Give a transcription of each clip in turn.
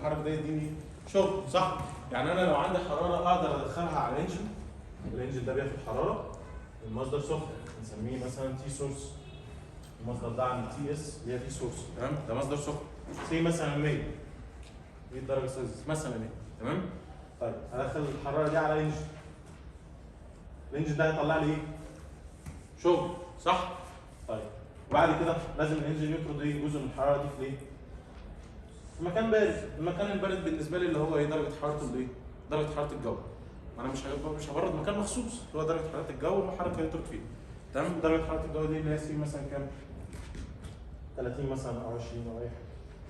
المحرك ده يديني شغل صح؟ يعني انا لو عندي حراره اقدر ادخلها على الانجن، الانجن ده بياخد حراره، المصدر سخن نسميه مثلا تي سورس، المصدر ده عند تي اس اللي هي تي سورس تمام؟ ده مصدر سخن سي مثلا 100 درجه سلسيوس مثلا 100 تمام؟ طيب هدخل الحراره دي على الانجن، الانجن ده هيطلع لي ايه؟ شغل صح؟ طيب وبعد كده لازم الانجن يطرد ايه؟ جزء من الحراره دي في ايه؟ في مكان بارد، المكان البارد بالنسبه لي اللي هو ايه؟ درجه حراره الايه؟ درجه حراره الجو. انا مش هبرد مكان مخصوص، هو درجه حراره الجو المحرك هيطرد فيه. تمام؟ درجه حراره الجو دي اللي هي سي مثلا كام؟ 30 مثلا او 20 او اي حاجه.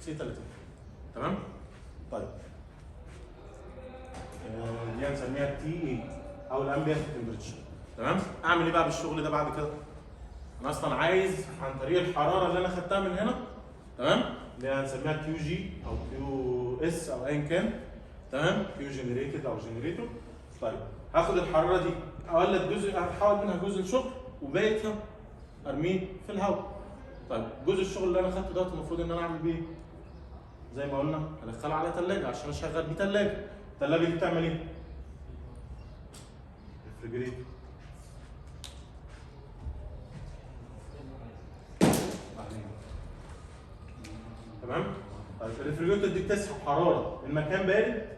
سي 30. تمام؟ طيب. دي هنسميها تي اي او الامبيانت تمبريتشر. تمام؟ اعمل ايه بقى بالشغل ده بعد كده؟ انا اصلا عايز عن طريق الحراره اللي انا خدتها من هنا تمام؟ اللي هنسميها كيو جي او كيو اس او ايا كان تمام؟ كيو جنريتد او جنريتور. طيب هاخد الحراره دي اولد جزء، هحاول منها جزء الشغل وبقيتها ارميه في الهواء. طيب جزء الشغل اللي انا خدته دوت المفروض ان انا اعمل بيه زي ما قلنا هدخلها على ثلاجه عشان اشغل بيه ثلاجه. الثلاجه دي بتعمل ايه؟ ريفريجريتور. تمام؟ طيب الريفريجريتور دي بتسحب حراره من مكان بارد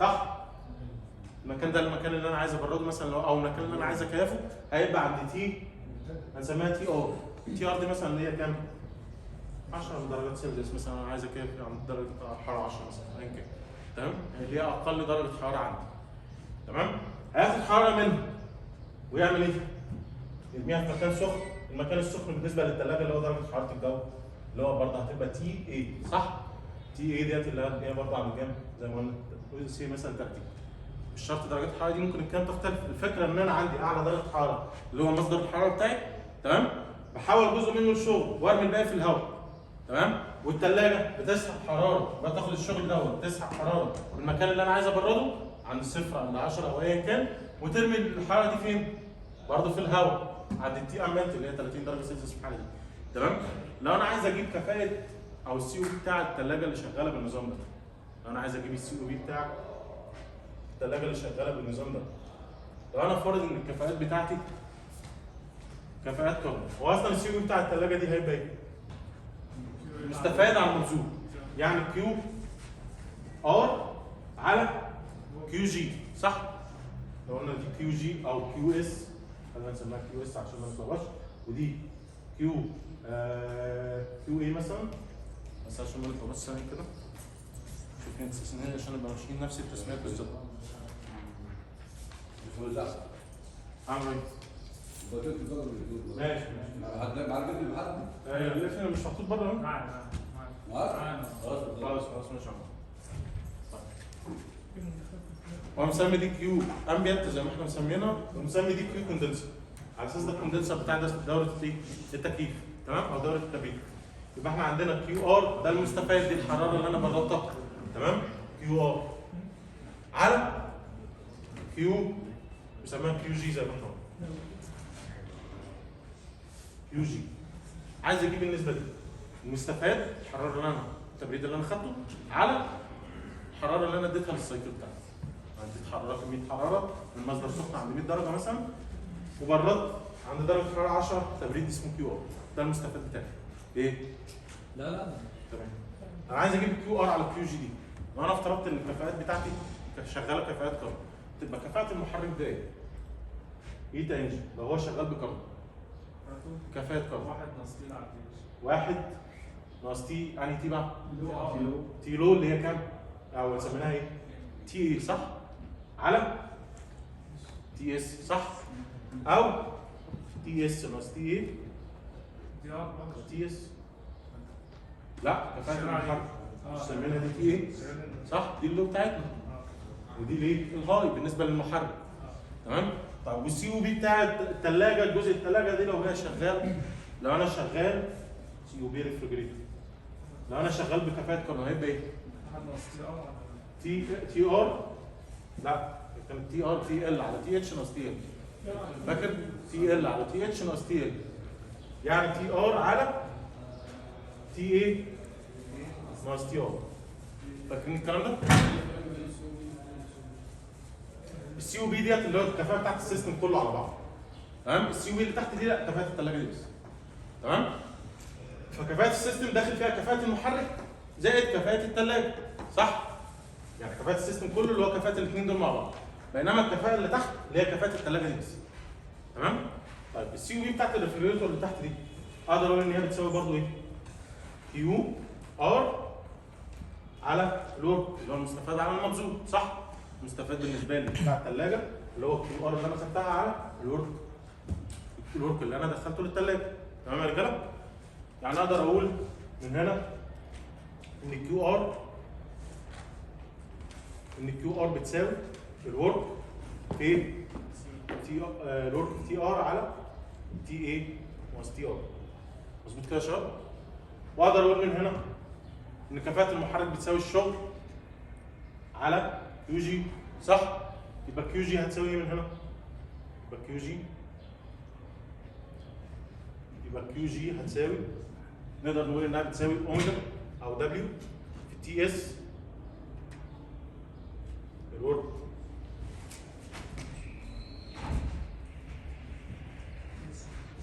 صح؟ المكان ده المكان اللي انا عايز ابرده مثلا او المكان اللي انا عايز اكيفه هيبقى عند تي هنسميها تي ار. تي ار دي مثلا اللي هي كام؟ 10 درجات سلسيوس مثلا انا عايز اكيف عند درجه حراره 10 مثلا ايا كان. تمام؟ اللي هي اقل درجه حراره عندي. تمام؟ هياخد حراره منها ويعمل ايه؟ يرميها في مكان سخن، المكان السخن بالنسبه للثلاجه اللي هو درجه حراره الجو اللي هو برضه هتبقى تي اي صح؟ تي اي ديت اللي هي برضه عند كام؟ زي ما قلنا سي مثلا 30. مش شرط درجات الحراره دي ممكن الكلام تختلف، الفكره ان انا عندي اعلى درجه حراره اللي هو مصدر الحراره بتاعي تمام؟ بحول جزء منه للشغل وارمي الباقي في الهواء تمام؟ والثلاجه بتسحب حراره، بتاخد الشغل دوت تسحب حراره من المكان اللي انا عايز ابرده عند صفر عند 10 او ايا كان وترمي الحراره دي فين؟ برضه في الهواء عند التي امنت اللي هي 30 درجه سلسيوس في الحاله دي. تمام؟ لو انا عايز اجيب كفاءه او السي او بي بتاع الثلاجه اللي شغاله بالنظام ده، لو انا عايز اجيب السي او بي بتاع الثلاجه اللي شغاله بالنظام ده، لو انا فارض ان الكفاءات بتاعتي كفاءات كهرباء، هو اصلا السي او بي بتاع الثلاجه دي هيبقى ايه؟ مستفاد على المبذول، يعني كيو ار على كيو جي صح؟ لو قلنا دي كيو جي او كيو اس خلينا نسميها كيو اس عشان ما نتلخبطش، ودي كيو كيو اي مثلا بس عشان ما نتلخبطش ثانيه كده شوف هنا استثنائيه عشان نبقى ماشيين نفس التسميات بالظبط. اعمل ايه؟ ماشي ماشي. مش محطوط بره اهو. خلاص ماشي. هو مسمي دي كيو امبيانت زي ما احنا مسمينها ومسمي دي كيو كوندنسر على اساس ده الكوندنسر بتاع ده دوره التكييف تمام او دوره التبريد. يبقى احنا عندنا كيو ار ده المستفاد، دي الحراره اللي انا بضغطها تمام؟ كيو ار على كيو بنسميها كيو جي زي ما احنا قلنا. كيو جي عايز اجيب النسبه دي المستفاد الحراره اللي انا التبريد اللي انا خدته على الحراره اللي انا اديتها للسايكل بتاعي. اديت حراره 100 حراره من مصدر سخن عند 100 درجه مثلا وبردت عند درجه حراره 10 تبريد اسمه كيو ار، ده المستفاد بتاعي. ايه؟ لا تمام. انا عايز اجيب كيو ار على كيو جي دي، لو انا افترضت ان الكفاءات بتاعتي شغاله كفاءات كهرباء تبقى كفاءه المحرك ده ايه؟ ايتا انجن لو هو شغال بكهرباء كفاءه كهرباء 1 ناقص تي يعني تي بقى تي لو اللي هي كام؟ او سميناها ايه؟ تي اي صح؟ على تي اس صح؟ او تي اس ناقص تي اي تي اس لا كفاءة المحرك سميناها دي تي اي صح؟ دي اللو بتاعتنا ودي ليه؟ الهاي بالنسبه للمحرك تمام؟ طب والسي او بي بتاع الثلاجه الجزء الثلاجه دي لو هي شغال، لو انا شغال سي او بي ريفريجريتور، لو انا شغال بكفاءه كهرباء هيبقى ايه؟ تي ار لا كان تي ار تي ال على تي اتش ناقص تي ال فاكر؟ تي ال على تي اتش ناقص تي ال يعني تي ار على تي اي ناقص تي ار فاكرين الكلام ده؟ السي او بي ديت اللي هو الكفاءه بتاعت السيستم كله على بعض. تمام؟ السي او بي اللي تحت دي لا كفاءه الثلاجه دي بس. تمام؟ فكفاءه السيستم داخل فيها كفاءه المحرك زائد كفاءه الثلاجه، صح؟ يعني كفاءه السيستم كله اللي هو كفاءه الاثنين دول مع بعض. بينما الكفاءه اللي تحت اللي هي كفاءه الثلاجه دي بس. تمام؟ طيب السي او بي بتاعت الريفريجريتور اللي تحت دي اقدر اقول ان هي بتساوي برضه ايه؟ كيو ار على الورك اللي هو المستفاد على المبذول، صح؟ المستفاد بالنسبه لي بتاع الثلاجه اللي هو كيو ار اللي انا خدتها على الورك اللي انا دخلته للثلاجه. تمام يا رجاله؟ يعني اقدر اقول من هنا ان الكيو ار بتساوي الورك في الورك تي ار على تي اي ناقص تي ار. مظبوط كده يا شباب؟ واقدر اقول من هنا ان كفاءة المحرك بتساوي الشغل على كيو جي، صح؟ يبقى كيو جي هتساوي ايه من هنا؟ يبقى كيو جي هتساوي، نقدر نقول انها بتساوي اوميجا او دبليو في تي اس الورك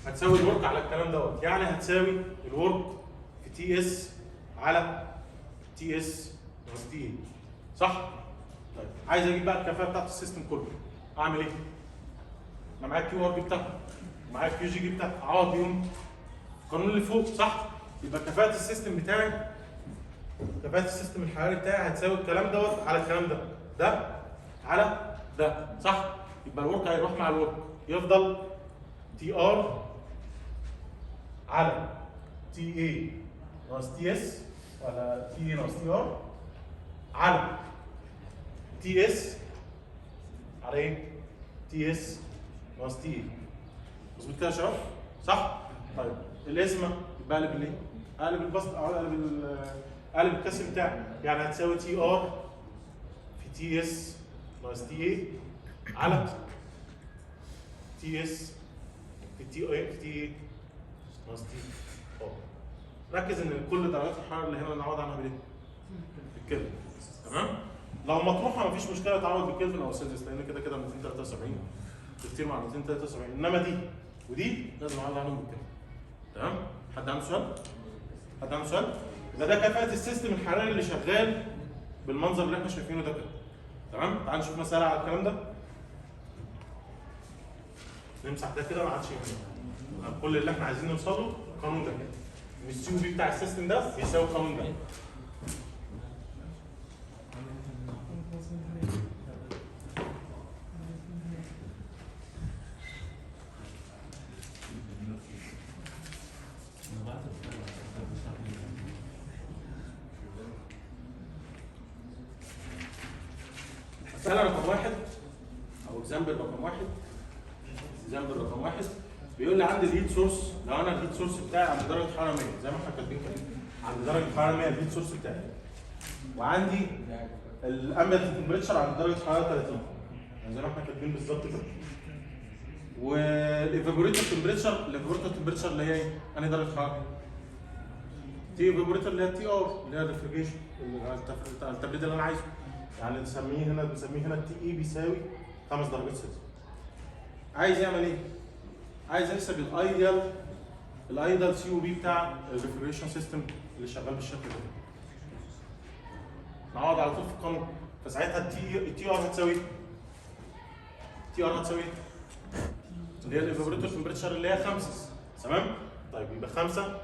هتساوي الورك على الكلام دوت، يعني هتساوي الورك في تي اس على تي اس ناقص تي اي، صح؟ طيب عايز اجيب بقى الكفاءه بتاعت السيستم كله، اعمل ايه؟ انا معايا الكيو ار بتاعها ومعايا الكيو جي بتاعها، اعوض بيهم القانون اللي فوق، صح؟ يبقى كفاءه السيستم بتاعي، كفاءه السيستم الحراري بتاعي هتساوي الكلام دوت على الكلام ده على ده، صح؟ يبقى الورك هيروح مع الورك يفضل تي ار على تي اي ناقص تي اس ولا تي اي ناقص تي ار على تي اس على ايه؟ تي اس ناقص تي اي. مظبوط كده يا شباب؟ صح؟ طيب القسمه يبقى اقلب الايه؟ اقلب البسط او اقلب الكسر بتاعي، يعني هتساوي تي ار في تي اس ناقص تي اي على تي اس في تي اي ناقص تي ار. ركز ان كل درجات الحراره اللي هنا نعوض عنها بايه؟ بالكلفن. تمام؟ لو مطروحه مفيش مشكله تعوض بالكلفن او سيلسيوس لان كده كده 273 كتير مع 273، انما دي ودي لازم اعوض عنهم بالكلفن. تمام؟ حد عنده سؤال؟ يبقى ده كفاءة السيستم الحراري اللي شغال بالمنظر اللي احنا شايفينه ده كده. تمام؟ تعال نشوف مسألة على الكلام ده. نمسح ده كده ما عادش يهمنا. كل اللي احنا عايزين نوصل له القانون ده. ان السي او بي بتاع السيستم ده بيساوي القانون ده. مسألة رقم واحد أو اكزامبل رقم واحد بيقول لي عندي الهيت سورس، لو أنا الهيت سورس بتاعي عند درجة حرارة 100 زي ما احنا كاتبين كده، عند درجة حرارة 100 الهيت سورس بتاعي، وعندي الأمبيانت تمبريتشر عند درجة حرارة 30 يعني زي ما احنا كاتبين بالظبط كده، والايفابوريتور تمبريتشر، اللي هي ايه؟ أنهي درجة حرارة؟ تي ايفابوريتور اللي هي التي ار اللي هي الريفريجريشن التبريد اللي أنا عايزه. يعني بنسميه هنا التي اي بيساوي 5 درجات سلسيوس. عايز يعمل ايه؟ عايز يحسب الايدل سي او بي بتاع الريفريجريشن سيستم اللي شغال بالشكل ده. نعوض على طول في القانون، فساعتها التي ار هتساوي اللي هي الايفابوريتور تمبريتشر اللي هي 5. تمام؟ طيب يبقى 5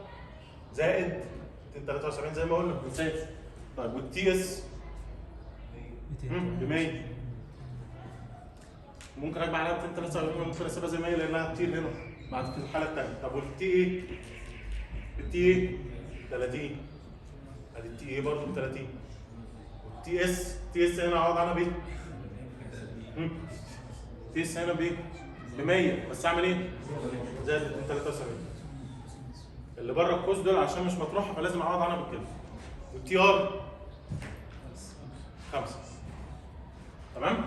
زائد 273 زي ما قلنا ما تنساش. طيب والتي اس ب 100 ممكن اجمع عليها 273 ممكن اسيبها زي ما هي لانها كتير هنا مع الحاله الثانيه. طب والتي ايه؟ التي ايه 30 ادي التي ايه برضه ب 30. والتي اس هنا اقعد عنها بايه؟ تي اس هنا بايه؟ ب 100 بس اعمل ايه؟ زائد 273 اللي بره القوس دول عشان مش مطروحه فلازم اقعد عنها بالكلمه. والتي ار 5. تمام؟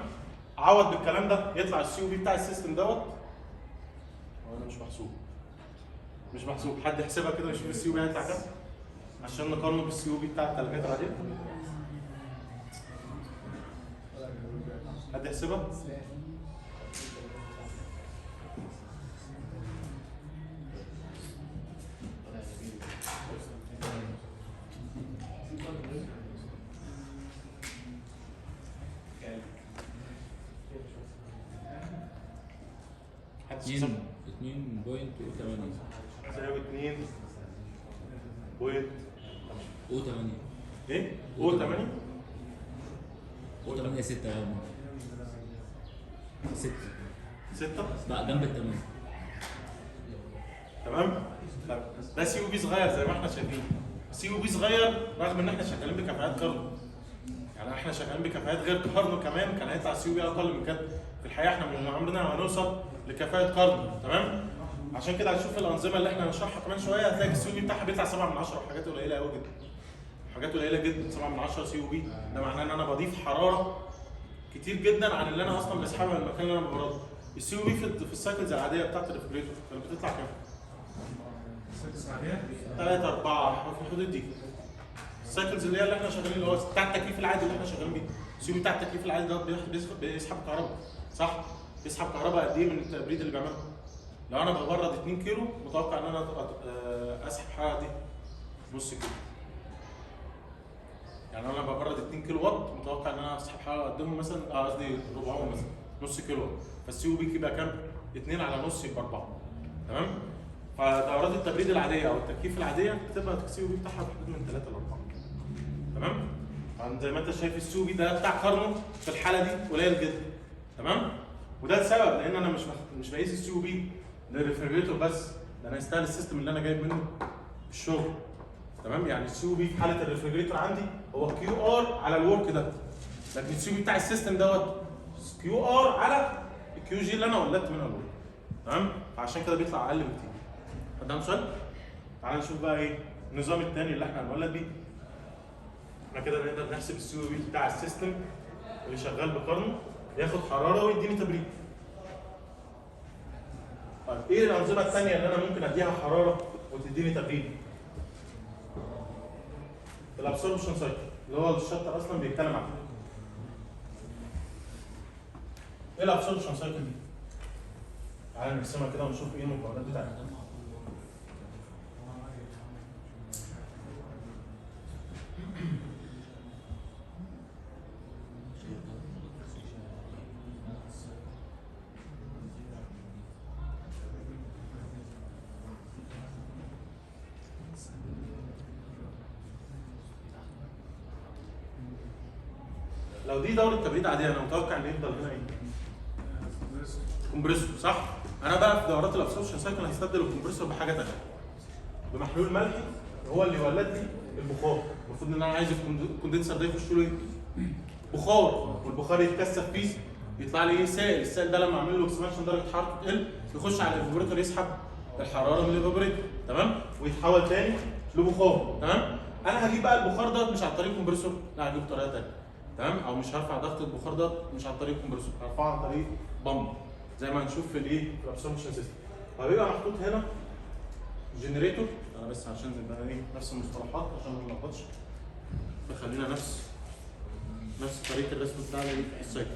اعوض بالكلام ده يطلع السي او بي بتاع السيستم دوت. هو انا مش محسوب، حد يحسبها كده ويشوف السي او بي هيطلع كام عشان نقارنه بالسي او بي بتاع الثلاجات العاديه. حد يحسبها؟ تساوي 2 بوينت او 8 ايه؟ او 8 او 8 6 يا عم 6 لا جنب ال 8 تمام؟ طب ده سي او بي صغير زي ما احنا شايفين. سي او بي صغير رغم ان احنا شغالين بكفاءات قرن. يعني احنا شغالين بكفاءات غير قرن كمان كان هيطلع سي او بي اقل من كده. في الحقيقه احنا من عمرنا ما هنوصل لكفاءه قرن، تمام؟ عشان كده هتشوف الانظمه اللي احنا هنشرحها كمان شويه هتلاقي السي او بي بتاعها بيطلع 7 من 10 وحاجات قليله قوي جدا. حاجات قليله جدا 7 من 10 سي او بي، ده معناه ان انا بضيف حراره كتير جدا عن اللي انا اصلا بسحبها من المكان اللي انا ببرده. السي او بي في السايكلز العاديه بتاعت الريفريجريتور كانت بتطلع كام؟ 3 4 في الحدود دي. السايكلز اللي هي اللي احنا شغالين اللي هو بتاع التكييف العادي اللي احنا شغالين بيه. السي او بي بتاع التكييف العادي ده بيسحب كهرباء، صح؟ بيسحب كهرباء قد ايه من التبريد اللي بيعمله؟ لو انا ببرد 2 كيلو متوقع ان انا اسحب حاجه دي نص كيلو. يعني انا ببرد 2 كيلو واط متوقع ان انا اسحب حاجه قدامهم مثلا قصدي ربعهم مثلا نص كيلو واط. فالسي او بي يبقى كام؟ 2 على نص يبقى 4. تمام؟ فدورات التبريد العاديه او التكييف العاديه بتبقى السي او بي بتاعها في حدود من 3 ل 4. تمام؟ يعني زي ما انت شايف السي او بي ده بتاع قرنه في الحاله دي قليل جدا. تمام؟ وده السبب لان انا مش بقيس السي او بي للريفريجريتور بس، ده انا استاهل السيستم اللي انا جايب منه الشغل. تمام؟ يعني السي او بي في حاله الريفريجريتور عندي هو كيو ار على الورك ده، لكن السي او بي بتاع السيستم دوت كيو ار على الكيو جي اللي انا ولدت منها الورك. تمام؟ فعشان كده بيطلع اقل بكتير. حد عنده سؤال؟ تعالى نشوف بقى ايه النظام الثاني اللي احنا هنولد بيه. احنا كده نقدر نحسب السي او بي بتاع السيستم اللي شغال بقرنه ياخد حراره ويديني تبريد. طيب ايه الانظمه الثانيه اللي انا ممكن اديها حراره وتديني تبريد؟ الابسوربشن سايكل اللي هو الشابتر اصلا بيتكلم عنه. ايه الابسوربشن سايكل دي؟ تعالى نرسمها كده ونشوف ايه المكونات بتاعتها. لو دي دوره تبريد عاديه انا متوقع ان يفضل هنا ايه؟ كومبريسور، صح؟ انا بقى في دورات الابسوربشن سايكل هستبدل الكومبريسور بحاجه ثانيه. بمحلول ملحي هو اللي يولد لي البخار. المفروض ان انا عايز الكوندنسر ده يخش له ايه؟ بخار، والبخار يتكثف فيه يطلع لي ايه؟ سائل. السائل ده لما اعمل له اكسبانشن درجه حرارته تقل يخش على الايفابوريتور يسحب الحراره من الايفابوريتور، تمام؟ ويتحول تاني لبخار، تمام؟ انا هجيب بقى البخار ده مش عن طريق كومبريسور، لا هجيبه بطريقه ثانيه. تمام؟ او مش هرفع ضغط البخار ده مش عن طريق كومبريسور، هرفعه عن طريق بامب زي ما هنشوف في الايه؟ في الابسوربشن سيستم. فبيبقى محطوط هنا جنريتور، انا بس عشان نبقى ايه نفس المصطلحات عشان ما نلخبطش فخلينا نفس طريقه الرسم بتاعنا في السايكل.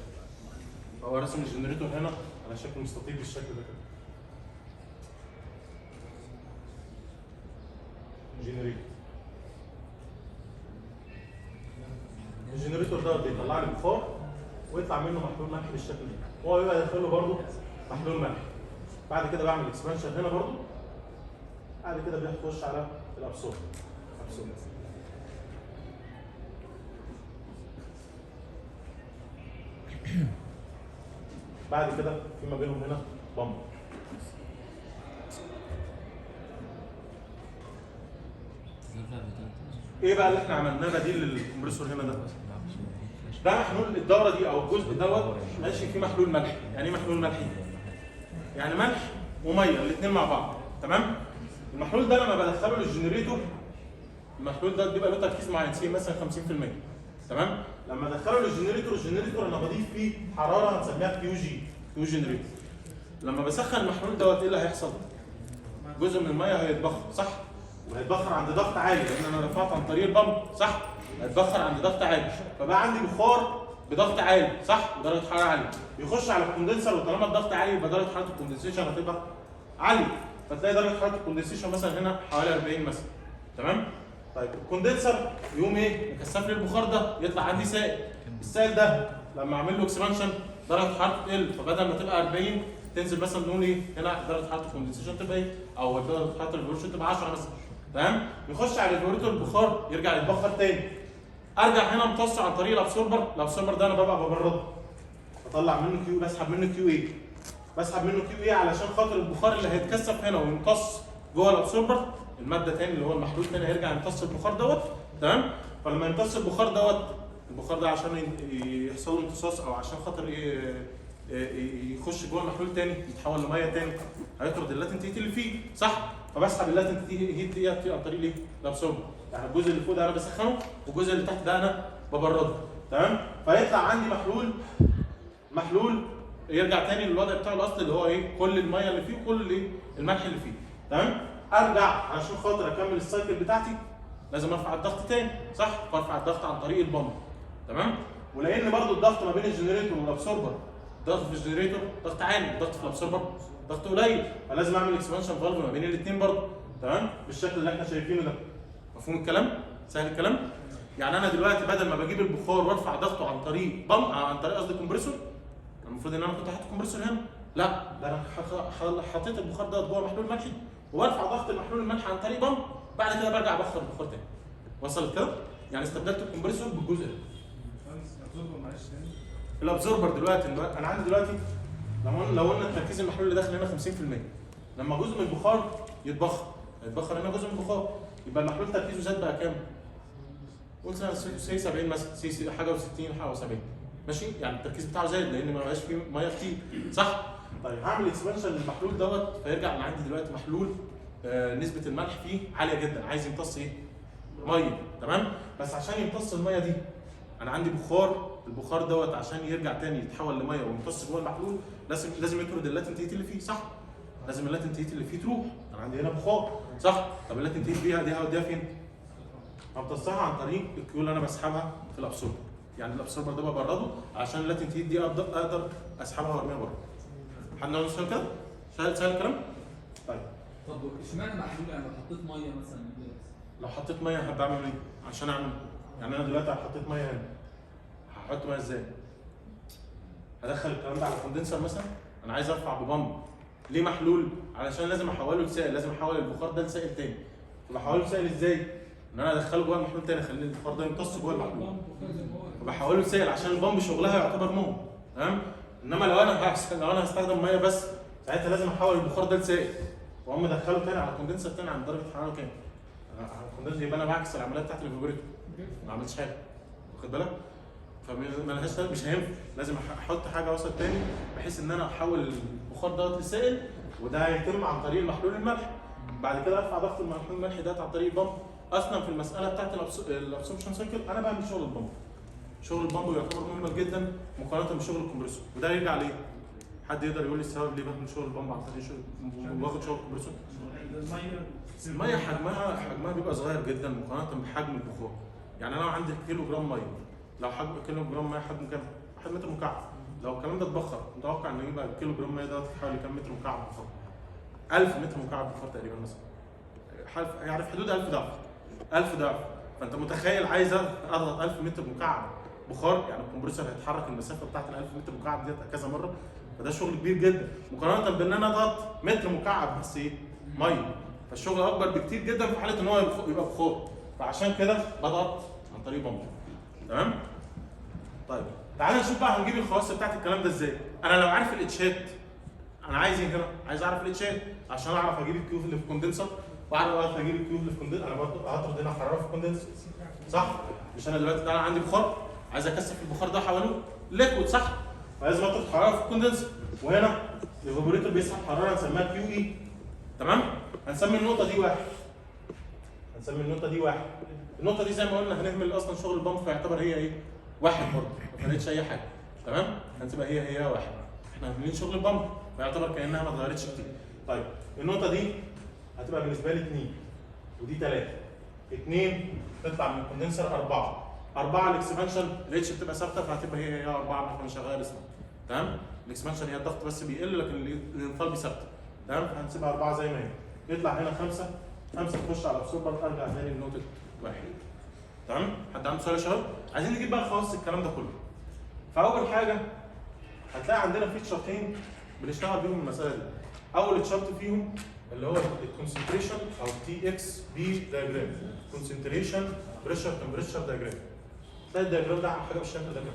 فهو رسم الجنريتور هنا على شكل مستطيل بالشكل ده كده. جنريتور. الجنريتور ده بيطلع لي بخار ويطلع منه محلول ملح بالشكل ده. هو بيبقى داخل له برضه محلول ملح. بعد كده بعمل اكسبانشن هنا برضه. بعد كده بيخش على الابسورب. بعد كده في ما بينهم هنا بامب. ايه بقى اللي احنا عملناه بديل للكمبريسور هنا ده؟ ده محلول الدوره دي او الجزء دوت ماشي فيه محلول ملحي. يعني ايه محلول ملحي؟ يعني ملح وميه الاثنين مع بعض، تمام؟ المحلول ده لما بدخله للجنريتور المحلول ده بيبقى له تركيز معين سي مثلا 50%، تمام؟ لما ادخله للجنريتور انا بضيف فيه حراره هنسميها كيو جنريتور. لما بسخن المحلول دوت ايه اللي هيحصل؟ جزء من الميه هيتبخر، صح؟ وهيتبخر عند ضغط عالي لان انا رفعت عن طريق البمب، صح؟ هيتبخر عند ضغط عالي فبقى عندي بخار بضغط عالي صح؟ درجه حراره عاليه، يخش على الكوندنسر، وطالما الضغط عالي يبقى درجه حراره الكوندنسيشن هتبقى عاليه، فتلاقي درجه حراره الكوندنسيشن مثلا هنا حوالي 40 مثلا. تمام؟ طيب الكوندنسر يقوم ايه؟ مكثف لي البخار ده، يطلع عندي سائل. السائل ده لما اعمل له اكسبانشن درجه حرارته تقل، فبدل ما تبقى 40 تنزل مثلا نقول ايه؟ هنا درجه حراره الكوندنسيشن تبقى ايه؟ او درجه حراره الفيبريشن تبقى 10 مثلا. تمام؟ يخش على الفيبريتور البخار يرجع يتبخر تاني. ارجع هنا امتصه عن طريق الابسوربر، الابسوربر ده انا ببقى ببرده. بطلع منه كيو، بسحب منه كيو ايه؟ بسحب منه كيو ايه علشان خاطر البخار اللي هيتكثف هنا ويمتص جوه الابسوربر الماده تاني اللي هو المحلول تاني هيرجع يمتص البخار دوت. تمام؟ فلما يمتص البخار دوت، البخار ده عشان يحصل له امتصاص او عشان خاطر يخش جوه المحلول تاني يتحول لميه تاني، هيطرد اللاتنت هيت اللي فيه صح؟ فبسحب اللاتنت هيت دي عن طريق ايه؟ الابسوربر. يعني الجزء اللي فوق ده انا بسخنه والجزء اللي تحت ده انا ببرده. تمام؟ فيطلع عندي محلول يرجع تاني للوضع بتاعه الاصلي اللي هو ايه؟ كل الميه اللي فيه وكل الايه؟ الملح اللي فيه. تمام؟ ارجع عشان خاطر اكمل السايكل بتاعتي لازم ارفع الضغط تاني صح؟ فارفع الضغط عن طريق البامب. تمام؟ ولان برضو الضغط ما بين الجنريتور والابسوربر، الضغط في الجنريتور ضغط عالي، الضغط في الابسوربر ضغط قليل، فلازم اعمل اكسبانشن فالف ما بين الاثنين برضو. تمام؟ بالشكل اللي احنا شايفينه ده. مفهوم الكلام؟ سهل الكلام؟ يعني انا دلوقتي بدل ما بجيب البخار وارفع ضغطه عن طريق عن طريق قصدي كومبريسور، المفروض ان انا كنت حاطط كومبريسور هنا، لا ده انا حطيت البخار ده جوه محلول ملحي وارفع ضغط المحلول الملحي عن طريق بامب، بعد كده برجع ابخر البخار تاني. وصلت كده؟ يعني استبدلت الكومبريسور بالجزء ده. الابزوربر دلوقتي انا عندي دلوقتي لو قلنا تركيز المحلول اللي داخل هنا 50%، لما جزء من البخار يتبخر هنا جزء من البخار، يبقى المحلول تركيزه زاد بقى كام؟ قلت سي 70 مثلا، سي حاجه و60 حاجه و70 ماشي؟ يعني التركيز بتاعه زاد لان ما بقاش فيه ميه كتير صح؟ طيب هعمل اكسبانشن للمحلول دوت، فيرجع انا عندي دلوقتي محلول نسبه الملح فيه عاليه جدا، عايز يمتص ايه؟ ميه. تمام؟ بس عشان يمتص الميه دي انا عندي بخار، البخار دوت عشان يرجع تاني يتحول لميه ويمتص جوه المحلول لازم يطرد اللاتنت هيت اللي فيه صح؟ لازم اللاتنت هيت اللي فيه تروح، انا عندي هنا بخار صح؟ طب اللاتنت هيت دي هوديها فين؟ همتصها عن طريق الكيو اللي انا بسحبها في الابسوربر. يعني الابسوربر ده ببرده عشان اللاتنت هيت دي اقدر اسحبها وارميها بره. حد عنده سؤال كده؟ سهل الكلام؟ طيب طب اشمعنى محلول؟ يعني لو حطيت ميه مثلا، لو حطيت ميه هبقى اعمل ايه؟ عشان اعمل يعني انا دلوقتي حطيت ميه هنا، هحط ميه ازاي؟ هدخل الكلام ده على كوندنسر مثلا، انا عايز ارفع ببامب. ليه محلول؟ علشان لازم احوله لسائل، لازم احول البخار ده لسائل تاني. بحوله لسائل ازاي؟ ان انا ادخله جوه المحلول تاني، اخلي البخار ده يمتص جوه المحلول. وبحوله لسائل عشان البامب شغلها يعتبر مهم. تمام؟ انما لو انا هستخدم ميه بس، ساعتها لازم احول البخار ده لسائل واقوم ادخله تاني على كوندنسر تاني عند درجه حراره كام؟ الكوندنسر يبقى انا بعكس العمليه بتاعت الفيبريتور، ما عملتش حاجه. واخد بالك؟ فمالهاش مش هينفع، لازم احط حاجه وسط تاني بحيث ان انا احول البخار دوت لسائل، وده هيتم عن طريق المحلول الملحي. بعد كده ارفع ضغط المحلول الملحي ده عن طريق البامب. اصلا في المساله بتاعت الابسوربشن سايكل انا بعمل شغل البامب. شغل البامب يعتبر مهم جدا مقارنه بشغل الكمبريسور، وده يرجع ليه؟ حد يقدر يقول لي السبب ليه بعمل شغل البامب عن طريق واخد شغل الكمبريسور؟ الميه حجمها بيبقى صغير جدا مقارنه بحجم البخار. يعني انا لو عندي كيلو جرام ميه، لو حجم كيلو جرام ميه حجمه كام؟ 1 متر مكعب. لو الكلام ده اتبخر متوقع ان يبقى الكيلو جرام ميه ده حوالي كام متر مكعب بخار؟ 1000 متر مكعب بخار تقريبا مثلا. يعني في حدود 1000 ضعف. 1000 ضعف. فانت متخيل عايز اضغط 1000 متر مكعب بخار، يعني الكمبريسور هيتحرك المسافه بتاعت ال 1000 متر مكعب ديت كذا مره، فده شغل كبير جدا مقارنه بان انا اضغط متر مكعب بس ايه؟ ميه. فالشغل اكبر بكتير جدا في حاله ان هو يبقى بخار. فعشان كده بضغط عن طريق بامب. تمام؟ طيب تعالى نشوف بقى هنجيب الخواص بتاعت الكلام ده ازاي. انا لو عارف الاتشات، انا عايز ايه هنا؟ عايز اعرف الاتشات عشان اعرف اجيب الكيو اللي في الكوندنسر، واعرف اجيب الكيو اللي في الكوندنسر. انا برضه هطرد هنا حراره في الكوندنسر صح؟ مش انا دلوقتي انا عندي بخار عايز اكثف البخار ده حواليه ليكويد صح؟ فلازم اطرد حراره في الكوندنسر، وهنا الفابوريتور بيسحب حراره هنسميها كيو اي. تمام؟ هنسمي النقطه دي 1. هنسمي النقطه دي 1. النقطه دي زي ما قلنا هنهمل اصلا شغل البامب، فيعتبر هي ايه؟ 1 برضه، ما فرقتش اي حاجه. تمام؟ هتبقى هي 1. احنا عاملين شغل البامب فيعتبر كانها ما اتغيرتش كتير. طيب النقطه دي هتبقى بالنسبه لي 2 ودي 3. 2 تطلع من الكوندنسر 4 4 الاكسبانشن الاتش بتبقى ثابته فهتبقى هي 4 ما احنا مش هنغير اسمها. تمام؟ الاكسبانشن هي الضغط بس بيقل لكن الانثالبي ثابته. تمام؟ هنسيبها 4 زي ما هي. يطلع هنا 5 تخش على الابسوربر ارجع تاني لنقطه 1. تمام؟ حد عنده سؤال يا شباب؟ عايزين نجيب بقى خواص الكلام ده كله. فاول حاجه هتلاقي عندنا في تشارتين بنشتغل بيهم المساله دي. اول تشارت فيهم اللي هو الكونسنتريشن او تي اكس بي دايجرام. كونسنتريشن بريشر تمبريتشر دايجرام. ده الدايجرام ده حاجه بالشكل ده كده.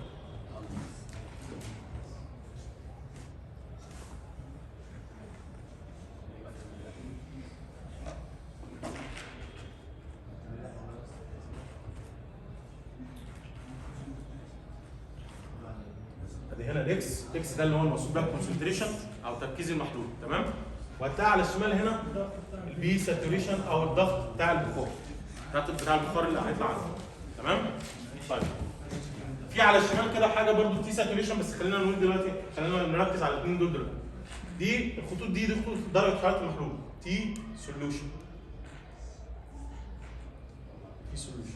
ادي هنا الاكس، اكس ده اللي هو المقصود بيه الكونسنتريشن او تركيز المحلول. تمام؟ وهتلاقي على الشمال هنا البي ساتوريشن او الضغط بتاع البخار. بتاع البخار اللي هيطلع عنه. تمام؟ طيب. في على الشمال كده حاجه برضو تي ساتوريشن بس خلينا نقول دلوقتي خلينا نركز على الاثنين دول دلوقتي. دي الخطوط دي خطوط درجه حراره المحلول. تي سوليوشن. تي سوليوشن.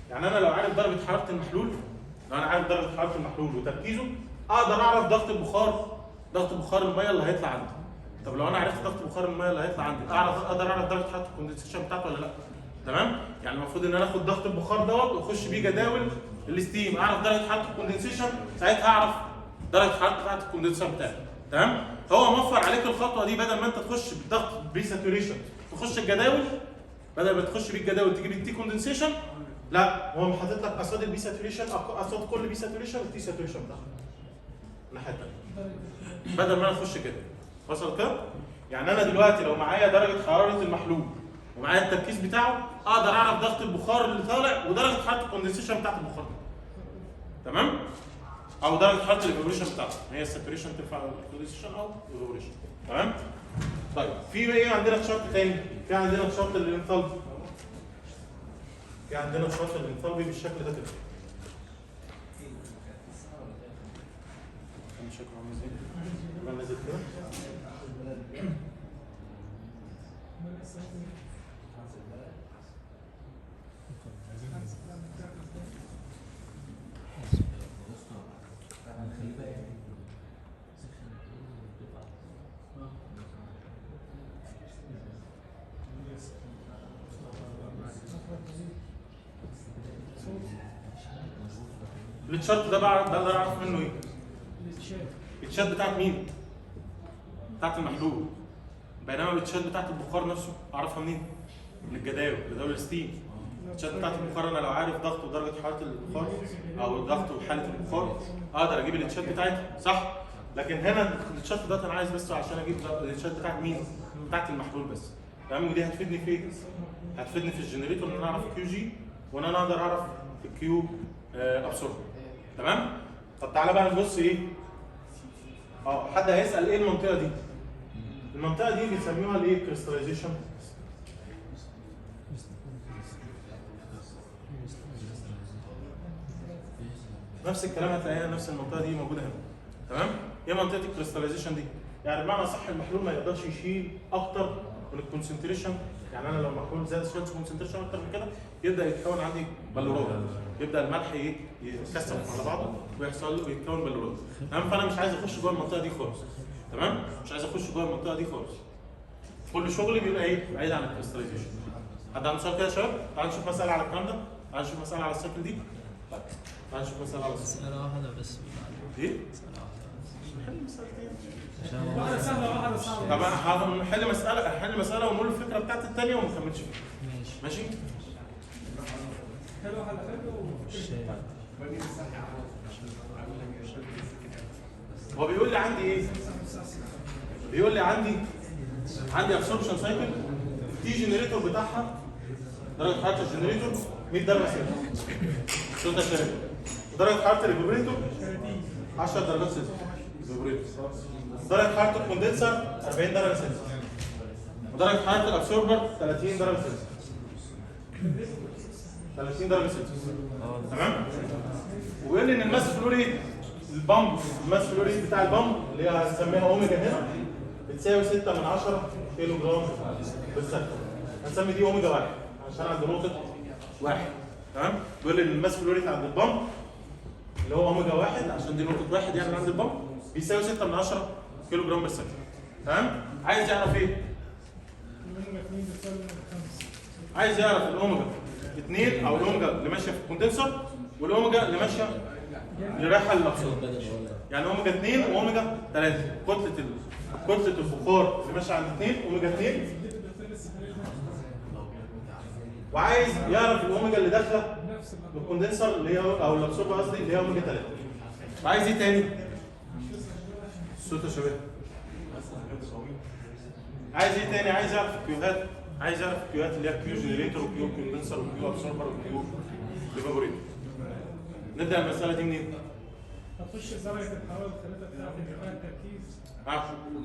يعني انا لو عارف درجه حراره المحلول، لو انا عارف درجه حراره المحلول وتركيزه اقدر اعرف ضغط البخار، ضغط بخار الميه اللي هيطلع عندي. طب لو انا عرفت ضغط بخار الميه اللي هيطلع عندي اقدر اعرف درجه حراره الكوندنسيشن بتاعته ولا لا؟ تمام؟ يعني المفروض ان انا اخد ضغط البخار دوت واخش بيه جداول الستيم، اعرف درجه حراره الكوندنسيشن، ساعتها اعرف درجه حراره بتاعت الكوندنسر بتاعي. تمام؟ هو موفر عليك الخطوه دي بدل ما انت تخش بالضغط بري ساتوريشن تخش الجداول، بدل ما تخش بيه الجداول تجيب التي كوندنسيشن، لا هو حاطط لك قصاد البي ساتوريشن قصاد كل بي ساتوريشن التي ساتوريشن بتاعها. الناحيه الثانيه. بدل ما انا اخش كده. وصل كده؟ يعني انا دلوقتي لو معايا درجه حراره المحلول ومعايا التركيز بتاعه اقدر اعرف ضغط البخار اللي طالع ودرجه حراره الكوندنسيشن بتاعت البخار. تمام؟ او درجه حراره الايفابوريشن بتاعته، هي الساتوريشن ترفع الكوندنسيشن او الايفابوريشن. تمام؟ طيب في ايه عندنا تشارت تاني؟ في عندنا تشارت الانثالبي. في عندنا تشارت الانثالبي بالشكل ده كده. شكله عامل ازاي؟ يبقى نازل كده. التشارت ده بقى ده اللي اعرف منه ايه؟ التشات بتاعت مين؟ بتاعت المحلول. بينما التشات بتاعت البخار نفسه اعرفها منين؟ من الجداول، جداول الستيم. التشات بتاعت البخار انا لو عارف ضغط ودرجه حراره البخار او الضغط وحاله البخار اقدر اجيب التشات بتاعتها، صح؟ لكن هنا التشات ده انا عايز بس عشان اجيب التشات بتاعت مين؟ بتاعت المحلول بس. تمام؟ ودي هتفيدني في ايه؟ هتفيدني في الجنريتور ان انا اعرف كيو جي وان انا اقدر اعرف الكيو ابسوربر. تمام؟ طب تعالى بقى نبص ايه؟ حد هيسأل ايه المنطقة دي؟ المنطقة دي بيسموها الايه؟ كريستاليزيشن. نفس الكلام هتلاقيها نفس المنطقة دي موجودة هنا. تمام؟ ايه منطقة الكريستاليزيشن دي؟ يعني بمعنى صح المحلول ما يقدرش يشيل أكتر من الكونسنتريشن، يعني أنا لو محلول زاد شوية كونسنتريشن أكتر من كده يبدأ يتكون عندي بلورات. يبدأ الملح يتكثف على بعضه ويحصل له يتكون بلورات. تمام؟ فأنا مش عايز أخش جوه المنطقة دي خالص. تمام؟ مش عايز أخش جوه المنطقة دي خالص. كل شغلي بيبقى ايه؟ بعيد عن الكريستاليزيشن. حد عنده سؤال كده يا شباب؟ تعالوا نشوف مسألة على الكلام ده. تعالوا نشوف مسألة على السيكل دي. طيب تعالوا نشوف مسألة على السيكل. مسألة واحدة بس. ايه؟ مسألة واحدة بس. نحل مسألتين. واحدة سهلة واحدة صعبة. طب هنحل مسألة ونقول الفكرة بتاعت الثانية وما نكملش فيها. ماشي. ماشي؟ حلو واحدة حلو. الشاي. هو بيقول لي عندي ايه؟ بيقول لي عندي ابسوربشن سايكل تي جنريتور بتاعها درجة حرارة الجنريتور 100 درجة سلسيوس. شو ده شايف؟ ودرجة حرارة الريفربريتور 10 درجات سلسيوس. درجة حرارة الكوندنسر 40 درجة سلسيوس. ودرجة حرارة الابسوربر 30 درجة سلسيوس. 30 درجة سلسيوس. تمام؟ ويقول لي ان الماس فلو ريت البامب، الماس فلو ريت بتاع البامب اللي هي هنسميها اوميجا هنا بتساوي 6 من 10 كيلو جرام بالثانية. هنسمي دي اوميجا 1 عشان عند نقطة 1. تمام؟ بيقول لي ان الماس فلو ريت عند البامب اللي هو اوميجا 1 عشان دي نقطه واحد يعني عند البامب بيساوي 6 من 10 كيلو جرام بالثانيه. تمام؟ عايز يعرف ايه؟ عايز يعرف الاوميجا 2 او الاوميجا اللي ماشيه في الكوندنسر والاوميجا اللي ماشيه اللي رايحه للابسورب. يعني اوميجا 2 واوميجا 3 كتله البخار اللي ماشيه عند 2 اوميجا 2 وعايز يعرف الاوميجا اللي داخله للكوندنسر اللي هي او الابسورب قصدي اللي هي اوميجا 3. وعايز ايه تاني؟ الصوت يا شباب. عايز ايه تاني؟ عايز يعرف الكيوهات، عايز يعرف الكيوهات اللي هي كيو جنريتور وكيو كوندنسر وكيو ابسوربر وكيو ايفابوريتور. نبدا المساله دي منين؟ هتخش درجه الحراره الثلاثه بتاعت انتقال التركيز.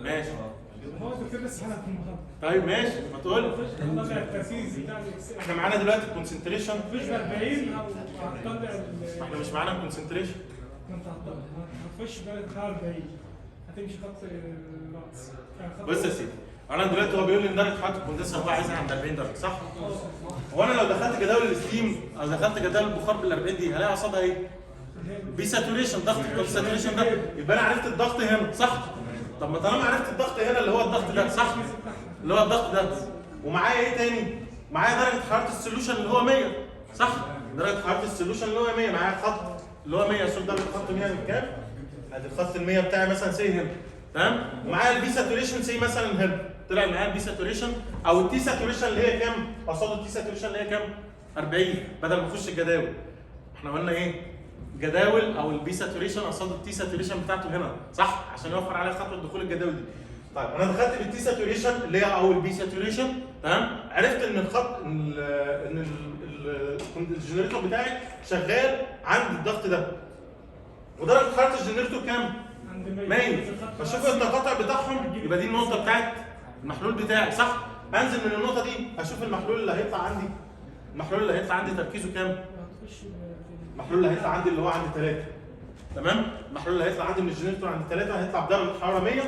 ماشي. هو الدكتور لسه حالا في المحاضره. طيب ماشي ما تقول. هتطلع التركيز بتاع احنا معانا دلوقتي الكونسنتريشن. مش ب 40 او هتطلع احنا مش معانا الكونسنتريشن. انت هتخش درجه الحراره 40 هتمشي خط الراس. بص يا سيدي انا دلوقتي هو بيقول لي ان درجه حراره الكوندنسر هو عايزها عند 40 درجه صح؟ هو انا لو دخلت جداول الستيم او دخلت جداول البخار بال 40 دي هلاقي قصادها ايه؟ بي ساتوريشن ضغط الساتوريشن ده يبقى انا عرفت الضغط هنا صح؟ طب ما طالما عرفت الضغط هنا اللي هو الضغط ده صح؟ اللي هو الضغط ده ومعايا ايه تاني؟ معايا درجه حراره السوليوشن اللي هو 100 صح؟ درجه حراره السوليوشن اللي هو 100 معايا خط اللي هو 100 شوف درجه خط 100 من كام؟ ادي الخط ال 100 بتاعي مثلا سي هنا تمام؟ ومعايا البي ساتوريشن سي مثلا هنا طلع معايا البي ساتوريشن او التي ساتوريشن اللي هي كام؟ قصاد التي ساتوريشن اللي هي كام؟ 40 بدل ما اخش الجداول. احنا قلنا ايه؟ جداول او البي ساتوريشن قصاد التي ساتوريشن بتاعته هنا صح؟ عشان يوفر عليها خطوه دخول الجداول دي. طيب انا دخلت بالتي ساتوريشن اللي هي او البي ساتوريشن تمام؟ عرفت ان الخط ان الجنريتور بتاعي شغال عند الضغط ده. ودرجه حراره الجنريتور كام؟ عند 100. فشوف التقاطع بتاعهم يبقى دي النقطه بتاعت المحلول بتاعي صح؟ انزل من النقطه دي اشوف المحلول اللي هيطلع عندي. المحلول اللي هيطلع عندي تركيزه كام؟ المحلول اللي هيطلع عندي اللي هو عند 3 تمام؟ المحلول اللي هيطلع عندي من الجنريتور عند 3 هيطلع بدرجه حراره 100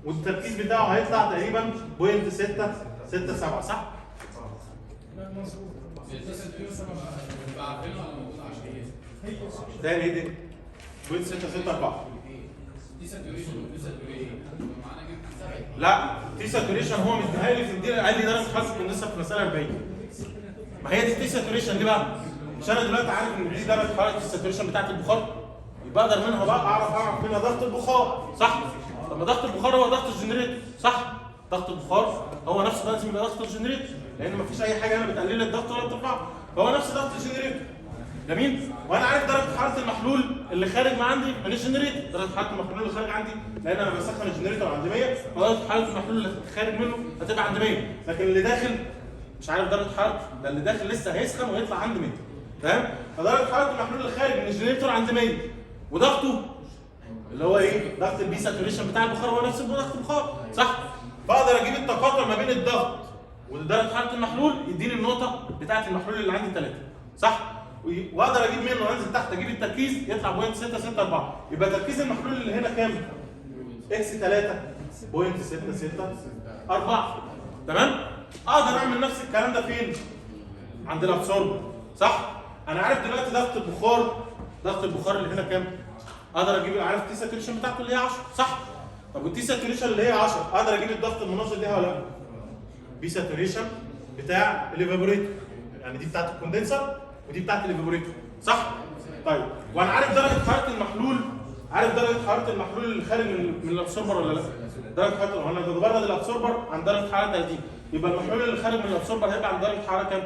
والتركيز بتاعه هيطلع تقريبا 0.667 صح؟ لا مظبوط. ده ايه دي؟ 0.664 لا تي ساتوريشن هو مديها لي في الديره قال لي درجه حراره الكوندنسر في مساله 40 ما هي دي التي ساتوريشن دي بقى مش انا دلوقتي عارف ان دي درجه حراره الساتوريشن بتاعت البخار يبقى اقدر منها بقى اعرف منها ضغط البخار صح؟ طب ما ضغط البخار هو ضغط الجنريتور صح؟ ضغط البخار هو نفسه لازم يبقى ضغط الجنريتور لان مفيش اي حاجه هنا بتقلل الضغط ولا بترفعه فهو نفس ضغط الجنريتور جميل؟ وانا عارف درجه حراره المحلول اللي خارج من عندي من الجنريتور درجه حراره المحلول اللي خارج عندي لان انا بسخن الجنريتور عند 100 فدرجه حراره المحلول اللي خارج منه هتبقى عند 100 لكن اللي داخل مش عارف درجه حرارته ده اللي داخل لسه هيسخن ويطلع عند 100 تمام؟ فدرجه حراره المحلول اللي خارج من الجنريتور عند 100 وضغطه اللي هو ايه؟ ضغط البي ساتوريشن بتاع البخار هو نفس ضغط البخار صح؟ فاقدر اجيب التقاطع ما بين الضغط ودرجه حراره المحلول يديني النقطه بتاعه المحلول اللي عندي 3 صح؟ واقدر اجيب منه انزل تحت اجيب التركيز يطلع 0.664 يبقى تركيز المحلول اللي هنا كام؟ اكس 3 0.664 تمام؟ اقدر اعمل نفس الكلام ده فين؟ عند الابسوربر صح؟ انا عارف دلوقتي ضغط البخار اللي هنا كام؟ اقدر اجيب عارف التي ساتوريشن بتاعته اللي هي 10 صح؟ طب والتي ساتوريشن اللي هي 10 اقدر اجيب الضغط المناظر ليها ولا لا؟ بي ساتوريشن بتاع الايفابوريتور يعني دي بتاعت الكوندنسر ودي بتاعت الايفابوريتور صح؟ طيب وانا عارف درجه حراره المحلول اللي خارج من الابسوربر ولا لا؟ درجه حراره انا ببرد الابسوربر عند درجه حراره 30 يبقى المحلول اللي خارج من الابسوربر هيبقى عند درجه حراره كام؟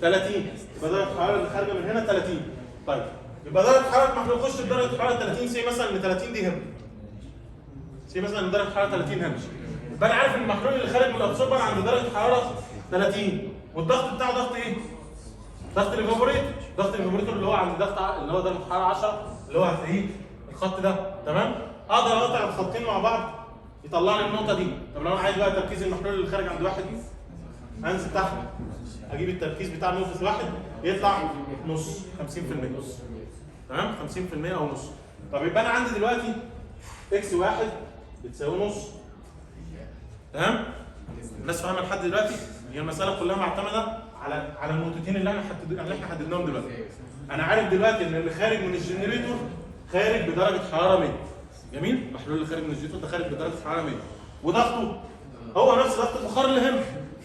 30 يبقى درجه الحراره اللي خارجه من هنا 30 طيب يبقى درجه حراره المحلول يخش بدرجه حراره 30 سي مثلا ان 30 دي هنا سي مثلا ان درجه حراره 30 هنا يبقى انا عارف ان المحلول اللي خارج من الابسوربر عند درجه حراره 30 والضغط بتاعه ضغط ايه؟ ضغط الايفابوريتور اللي هو عند ضغط اللي هو درجه حراره 10 اللي هو هتلاقيه الخط ده تمام؟ اقدر اقطع الخطين مع بعض يطلع لي النقطه دي طب لو انا عايز بقى تركيز المحلول اللي خارج عند واحد انزل تحت اجيب التركيز بتاع نقطه واحد يطلع نص 50% تمام 50% او نص طب يبقى انا عندي دلوقتي اكس واحد بتساوي نص تمام الناس فاهمه لحد دلوقتي هي المساله كلها معتمده على النقطتين اللي احنا حددناهم دلوقتي. انا عارف دلوقتي ان اللي خارج من الجنريتور خارج بدرجه حراره 100. جميل؟ المحلول اللي خارج من الجنريتور ده خارج بدرجه حراره 100. وضغطه هو نفس ضغط البخار اللي هنا.